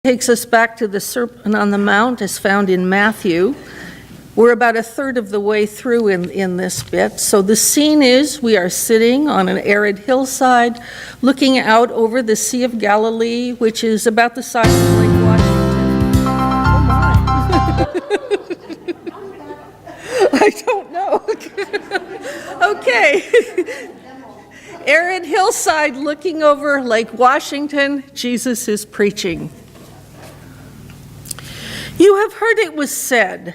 Takes us back to the Sermon on the Mount as found in Matthew. We're about a third of the way through in this bit. So the scene is we are sitting on an arid hillside looking out over the Sea of Galilee, which is about the size of Lake Washington. Oh my. I don't know. Okay. Arid hillside looking over Lake Washington, Jesus is preaching. You have heard it was said,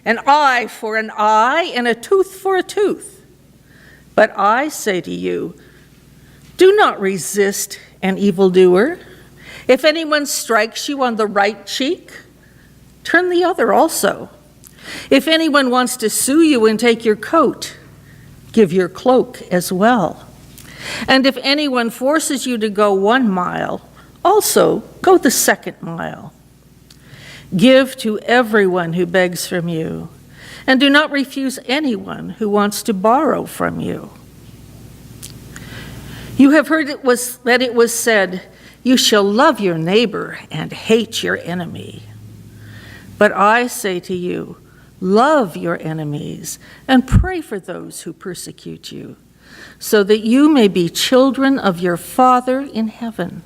an eye for an eye and a tooth for a tooth. But I say to you, do not resist an evildoer. If anyone strikes you on the right cheek, turn the other also. If anyone wants to sue you and take your coat, give your cloak as well. And if anyone forces you to go 1 mile, also go the 2nd mile. Give to everyone who begs from you, and do not refuse anyone who wants to borrow from you. You have heard that it was said, you shall love your neighbor and hate your enemy. But I say to you, love your enemies and pray for those who persecute you, so that you may be children of your Father in heaven.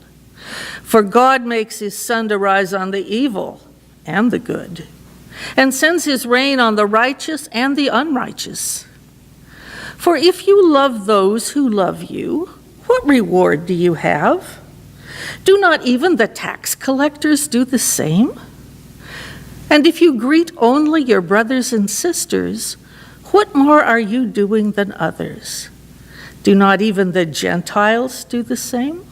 For God makes his sun to rise on the evil and the good, and sends his rain on the righteous and the unrighteous. For if you love those who love you, what reward do you have? Do not even the tax collectors do the same? And if you greet only your brothers and sisters, what more are you doing than others? Do not even the Gentiles do the same?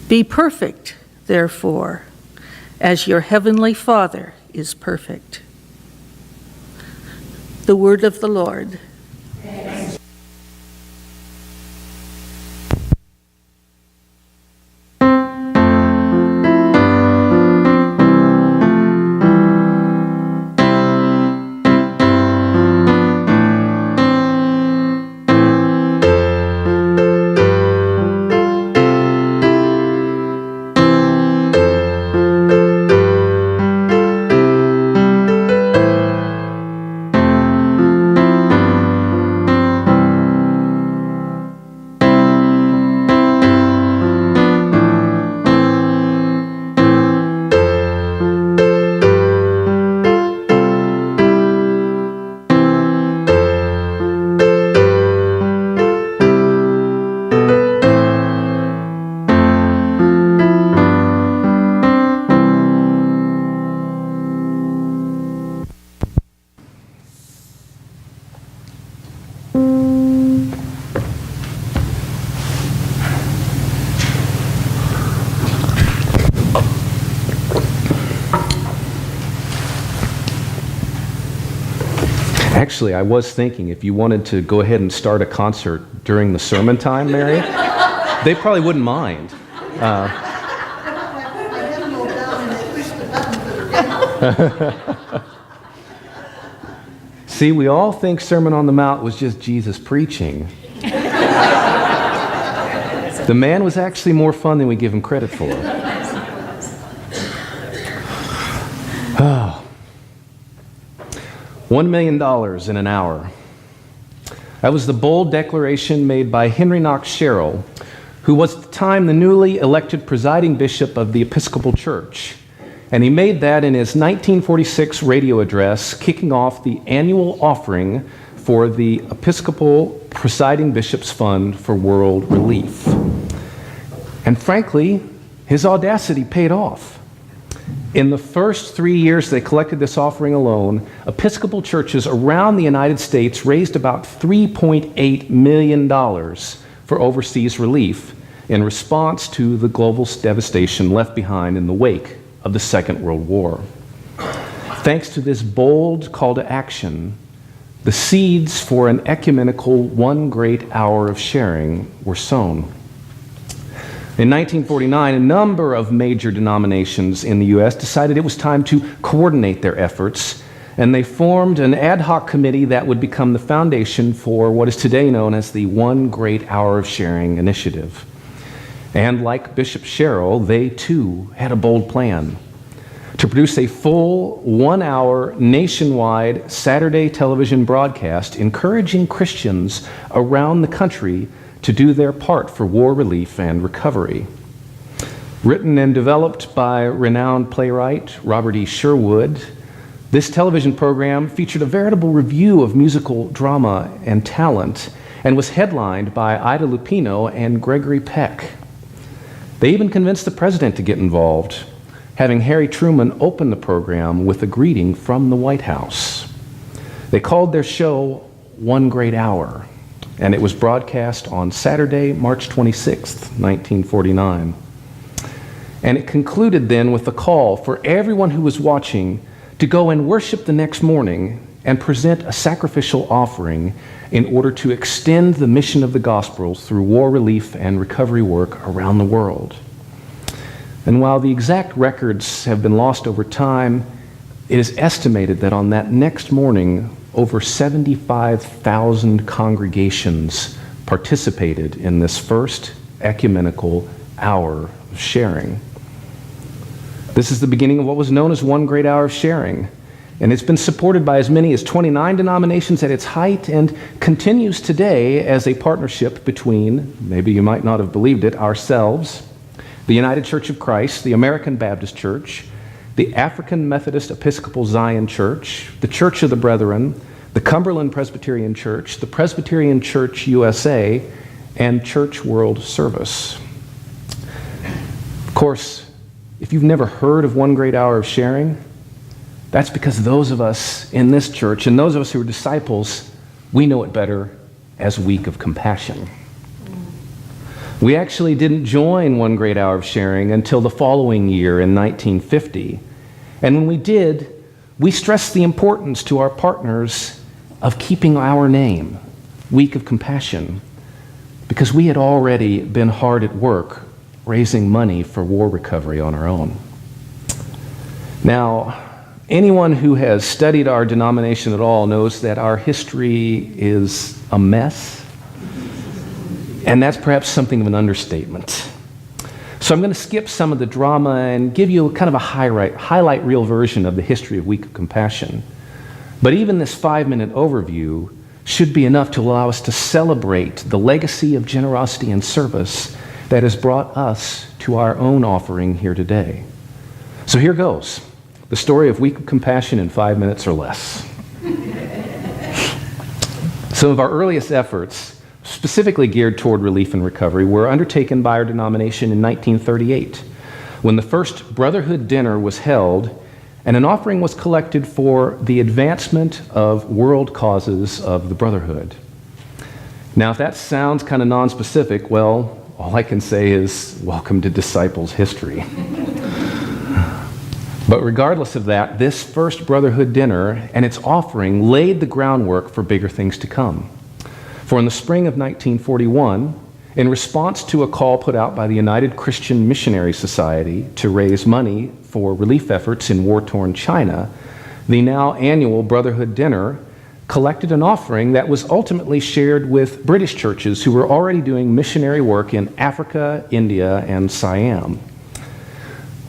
Be perfect, therefore, as your heavenly Father is perfect. The word of the Lord. Thanks. Actually, I was thinking if you wanted to go ahead and start a concert during the sermon time, Mary, they probably wouldn't mind. See, we all think Sermon on the Mount was just Jesus preaching. The man was actually more fun than we give him credit for. Oh. $1 million in an hour. That was the bold declaration made by Henry Knox Sherrill, who was at the time the newly elected presiding bishop of the Episcopal Church. And he made that in his 1946 radio address, kicking off the annual offering for the Episcopal Presiding Bishops Fund for World Relief. And frankly, his audacity paid off. In the first 3 years they collected this offering alone, Episcopal churches around the United States raised about $3.8 million for overseas relief in response to the global devastation left behind in the wake of the Second World War. Thanks to this bold call to action, the seeds for an ecumenical one great hour of sharing were sown. In 1949, a number of major denominations in the U.S. decided it was time to coordinate their efforts, and they formed an ad hoc committee that would become the foundation for what is today known as the One Great Hour of Sharing Initiative. And like Bishop Sherrill, they too had a bold plan to produce a full 1-hour nationwide Saturday television broadcast encouraging Christians around the country to do their part for war relief and recovery. Written and developed by renowned playwright Robert E. Sherwood, this television program featured a veritable review of musical drama and talent and was headlined by Ida Lupino and Gregory Peck. They even convinced the president to get involved, having Harry Truman open the program with a greeting from the White House. They called their show One Great Hour, and it was broadcast on Saturday, March 26th, 1949. And it concluded then with a call for everyone who was watching to go and worship the next morning and present a sacrificial offering in order to extend the mission of the gospel through war relief and recovery work around the world. And while the exact records have been lost over time, it is estimated that on that next morning, over 75,000 congregations participated in this first ecumenical hour of sharing. This is the beginning of what was known as One Great Hour of Sharing, and it's been supported by as many as 29 denominations at its height and continues today as a partnership between, maybe you might not have believed it, ourselves, the United Church of Christ, the American Baptist Church, the African Methodist Episcopal Zion Church, the Church of the Brethren, the Cumberland Presbyterian Church, the Presbyterian Church USA, and Church World Service. Of course, if you've never heard of One Great Hour of Sharing, that's because those of us in this church and those of us who are disciples, we know it better as Week of Compassion. We actually didn't join One Great Hour of Sharing until the following year in 1950. And when we did, we stressed the importance to our partners of keeping our name, Week of Compassion, because we had already been hard at work raising money for war recovery on our own. Now, anyone who has studied our denomination at all knows that our history is a mess, and that's perhaps something of an understatement. So I'm going to skip some of the drama and give you kind of a highlight reel version of the history of Week of Compassion. But even this 5-minute overview should be enough to allow us to celebrate the legacy of generosity and service that has brought us to our own offering here today. So here goes, the story of Week of Compassion in 5 minutes or less. Some of our earliest efforts, specifically geared toward relief and recovery, were undertaken by our denomination in 1938, when the first Brotherhood Dinner was held and an offering was collected for the advancement of world causes of the Brotherhood. Now, if that sounds kind of nonspecific, well, all I can say is, welcome to Disciples history. But regardless of that, this first Brotherhood Dinner and its offering laid the groundwork for bigger things to come. For in the spring of 1941, in response to a call put out by the United Christian Missionary Society to raise money for relief efforts in war-torn China, the now annual Brotherhood Dinner collected an offering that was ultimately shared with British churches who were already doing missionary work in Africa, India, and Siam.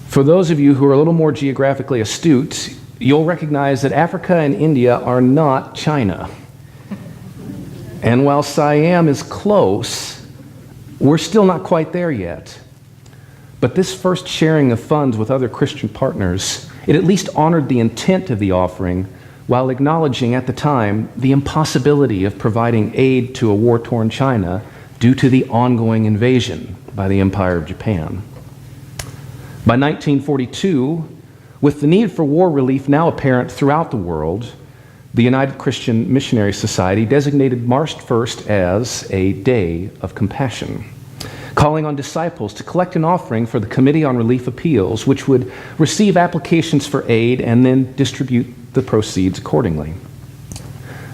For those of you who are a little more geographically astute, you'll recognize that Africa and India are not China. And while Siam is close, we're still not quite there yet. But this first sharing of funds with other Christian partners, it at least honored the intent of the offering while acknowledging at the time the impossibility of providing aid to a war-torn China due to the ongoing invasion by the Empire of Japan. By 1942, with the need for war relief now apparent throughout the world, the United Christian Missionary Society designated March 1st as a Day of Compassion, calling on disciples to collect an offering for the Committee on Relief Appeals, which would receive applications for aid and then distribute the proceeds accordingly.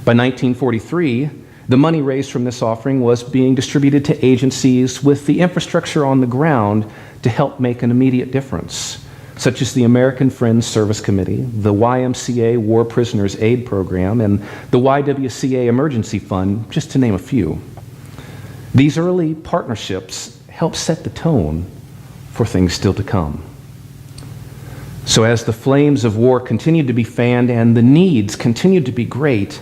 By 1943, the money raised from this offering was being distributed to agencies with the infrastructure on the ground to help make an immediate difference, such as the American Friends Service Committee, the YMCA War Prisoners Aid Program, and the YWCA Emergency Fund, just to name a few. These early partnerships help set the tone for things still to come. So as the flames of war continued to be fanned and the needs continued to be great,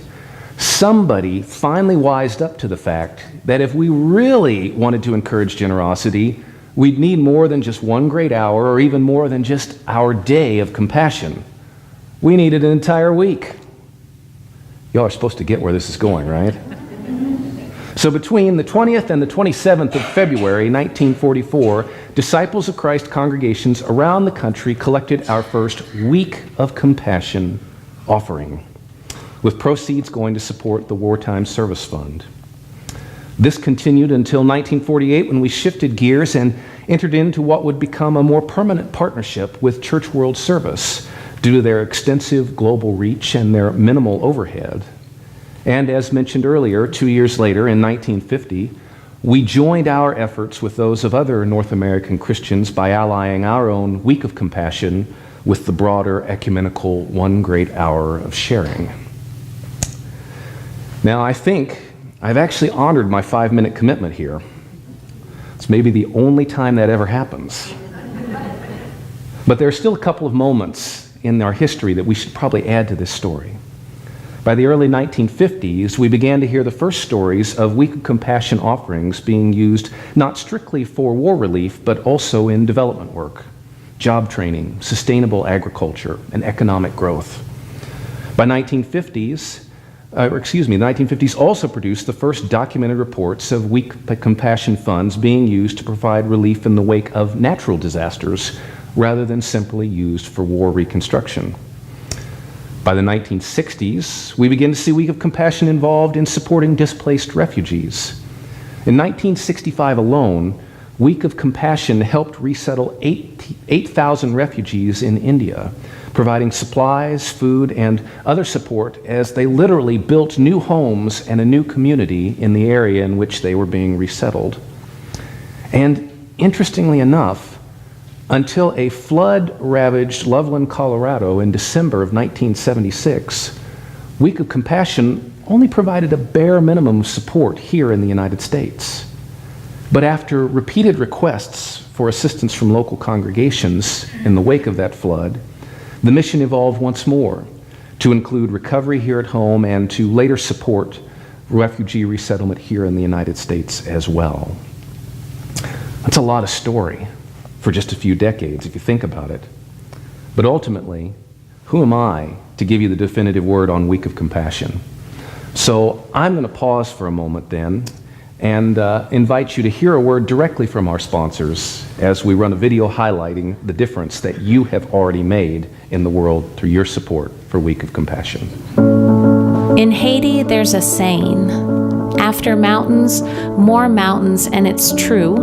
somebody finally wised up to the fact that if we really wanted to encourage generosity, we'd need more than just one great hour or even more than just our day of compassion. We needed an entire week. Y'all are supposed to get where this is going, right? So between the 20th and the 27th of February 1944, Disciples of Christ congregations around the country collected our first Week of Compassion offering, with proceeds going to support the Wartime Service Fund. This continued until 1948, when we shifted gears and entered into what would become a more permanent partnership with Church World Service due to their extensive global reach and their minimal overhead. And as mentioned earlier, 2 years later, in 1950, we joined our efforts with those of other North American Christians by allying our own Week of Compassion with the broader ecumenical One Great Hour of Sharing. Now, I think I've actually honored my 5-minute commitment here. It's maybe the only time that ever happens. But there are still a couple of moments in our history that we should probably add to this story. By the early 1950s, we began to hear the first stories of Week of Compassion offerings being used not strictly for war relief, but also in development work, job training, sustainable agriculture, and economic growth. By the 1950s also produced the first documented reports of Week of Compassion funds being used to provide relief in the wake of natural disasters, rather than simply used for war reconstruction. By the 1960s, we began to see Week of Compassion involved in supporting displaced refugees. In 1965 alone, Week of Compassion helped resettle 8,000 refugees in India, providing supplies, food, and other support as they literally built new homes and a new community in the area in which they were being resettled. And interestingly enough, until a flood-ravaged Loveland, Colorado in December of 1976, Week of Compassion only provided a bare minimum of support here in the United States. But after repeated requests for assistance from local congregations in the wake of that flood, the mission evolved once more to include recovery here at home and to later support refugee resettlement here in the United States as well. That's a lot of story for just a few decades, if you think about it. But ultimately, who am I to give you the definitive word on Week of Compassion? So I'm going to pause for a moment then and invite you to hear a word directly from our sponsors as we run a video highlighting the difference that you have already made in the world through your support for Week of Compassion. In Haiti, there's a saying, after mountains, more mountains, and it's true.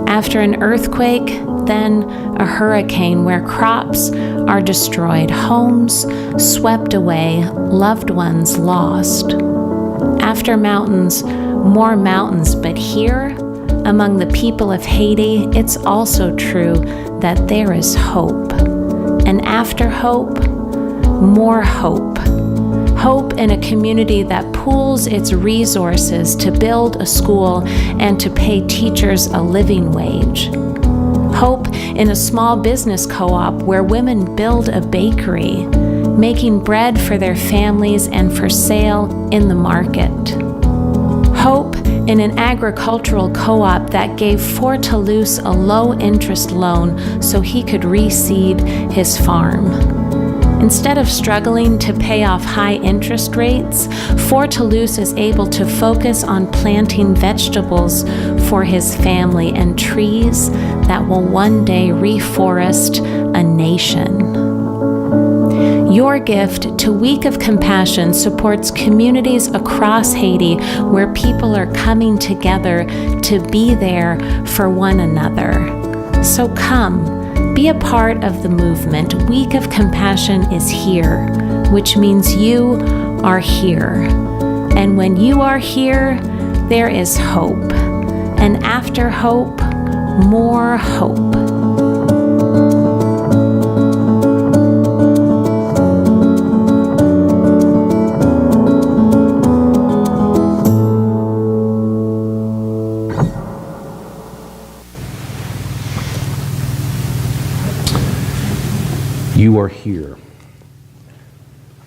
After an earthquake, then a hurricane where crops are destroyed, homes swept away, loved ones lost. After mountains, more mountains, but here, among the people of Haiti, it's also true that there is hope. And after hope, more hope. Hope in a community that pools its resources to build a school and to pay teachers a living wage. Hope in a small business co-op where women build a bakery, making bread for their families and for sale in the market. Hope in an agricultural co-op that gave Fortalouse a low-interest loan so he could reseed his farm. Instead of struggling to pay off high interest rates, Fortalouse is able to focus on planting vegetables for his family and trees that will one day reforest a nation. Your gift to Week of Compassion supports communities across Haiti where people are coming together to be there for one another. So come. Be a part of the movement. Week of Compassion is here, which means you are here. And when you are here, there is hope. And after hope, more hope. You are here.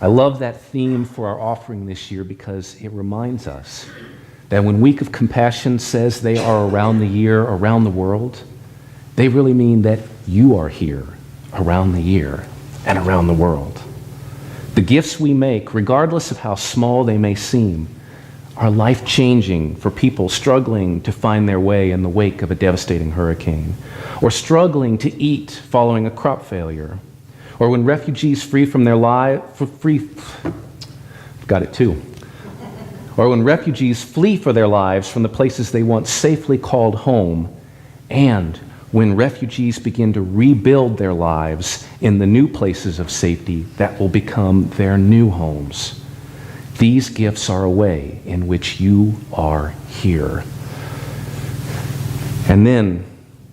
I love that theme for our offering this year because it reminds us that when Week of Compassion says they are around the year, around the world, they really mean that you are here around the year and around the world. The gifts we make, regardless of how small they may seem, are life-changing for people struggling to find their way in the wake of a devastating hurricane, or struggling to eat following a crop failure, or when refugees flee from their lives, or when refugees flee for their lives from the places they once safely called home, and when refugees begin to rebuild their lives in the new places of safety that will become their new homes. These gifts are a way in which you are here. And then,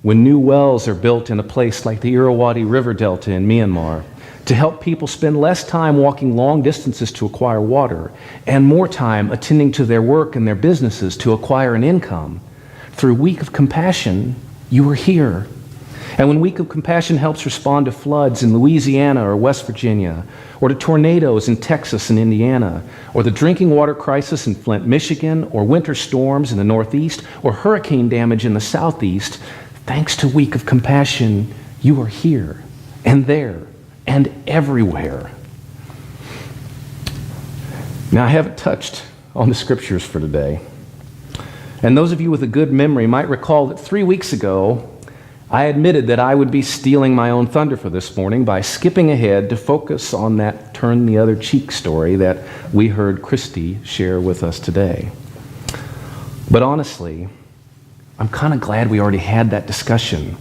when new wells are built in a place like the Irrawaddy River Delta in Myanmar to help people spend less time walking long distances to acquire water and more time attending to their work and their businesses to acquire an income, through Week of Compassion, you are here. And when Week of Compassion helps respond to floods in Louisiana or West Virginia, or to tornadoes in Texas and Indiana, or the drinking water crisis in Flint, Michigan, or winter storms in the Northeast, or hurricane damage in the Southeast, thanks to Week of Compassion, you are here and there and everywhere. Now, I haven't touched on the scriptures for today. And those of you with a good memory might recall that 3 weeks ago, I admitted that I would be stealing my own thunder for this morning by skipping ahead to focus on that turn the other cheek story that we heard Christy share with us today. But honestly, I'm kind of glad we already had that discussion,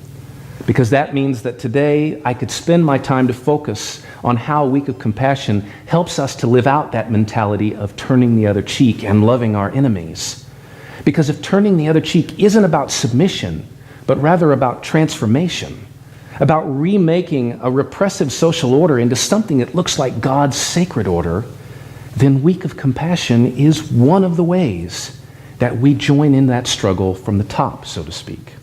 because that means that today I could spend my time to focus on how Week of Compassion helps us to live out that mentality of turning the other cheek and loving our enemies. Because if turning the other cheek isn't about submission, but rather about transformation, about remaking a repressive social order into something that looks like God's sacred order, then Week of Compassion is one of the ways that we join in that struggle from the top, so to speak.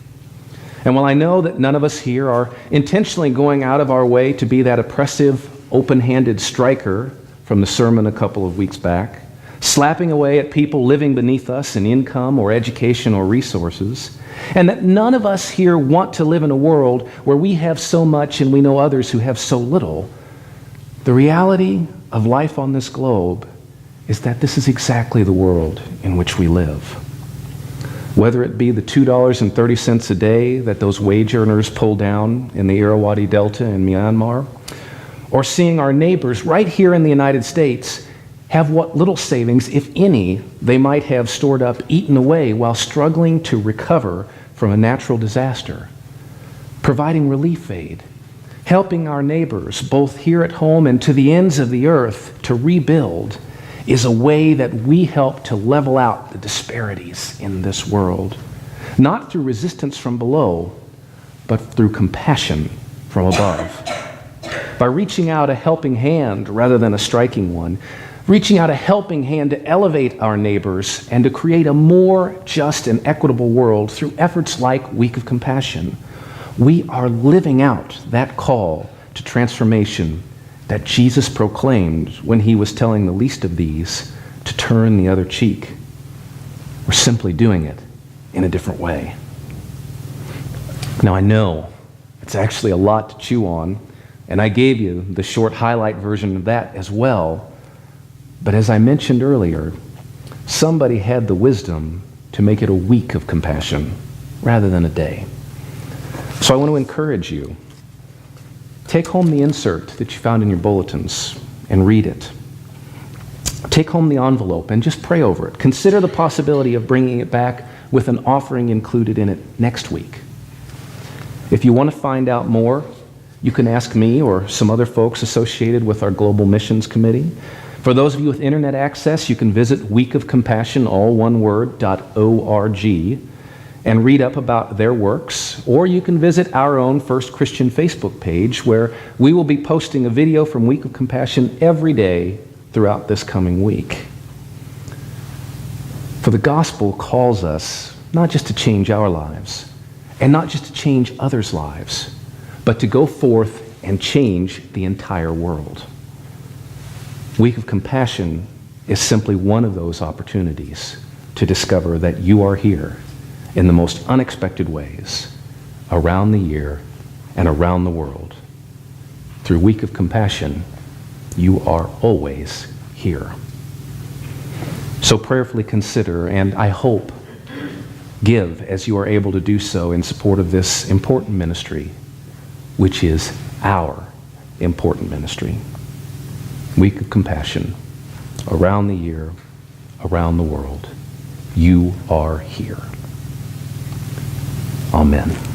And while I know that none of us here are intentionally going out of our way to be that oppressive, open-handed striker from the sermon a couple of weeks back, slapping away at people living beneath us in income or education or resources, and that none of us here want to live in a world where we have so much and we know others who have so little, the reality of life on this globe is that this is exactly the world in which we live. Whether it be the $2.30 a day that those wage earners pull down in the Irrawaddy Delta in Myanmar, or seeing our neighbors right here in the United States have what little savings, if any, they might have stored up eaten away while struggling to recover from a natural disaster, providing relief aid, helping our neighbors both here at home and to the ends of the earth to rebuild, is a way that we help to level out the disparities in this world, not through resistance from below, but through compassion from above. By reaching out a helping hand rather than a striking one, reaching out a helping hand to elevate our neighbors and to create a more just and equitable world through efforts like Week of Compassion, we are living out that call to transformation that Jesus proclaimed when he was telling the least of these to turn the other cheek. We're simply doing it in a different way. Now, I know it's actually a lot to chew on, and I gave you the short highlight version of that as well. But as I mentioned earlier, somebody had the wisdom to make it a week of compassion rather than a day. So I want to encourage you. Take home the insert that you found in your bulletins and read it. Take home the envelope and just pray over it. Consider the possibility of bringing it back with an offering included in it next week. If you want to find out more, you can ask me or some other folks associated with our Global Missions Committee. For those of you with internet access, you can visit weekofcompassion, all one word, .org, and read up about their works, or you can visit our own First Christian Facebook page, where we will be posting a video from Week of Compassion every day throughout this coming week. For the gospel calls us not just to change our lives, and not just to change others' lives, but to go forth and change the entire world. Week of Compassion is simply one of those opportunities to discover that you are here in the most unexpected ways around the year and around the world. Through Week of Compassion, you are always here. So prayerfully consider, and I hope give as you are able to do so in support of this important ministry, which is our important ministry. Week of Compassion, around the year, around the world. You are here. Amen.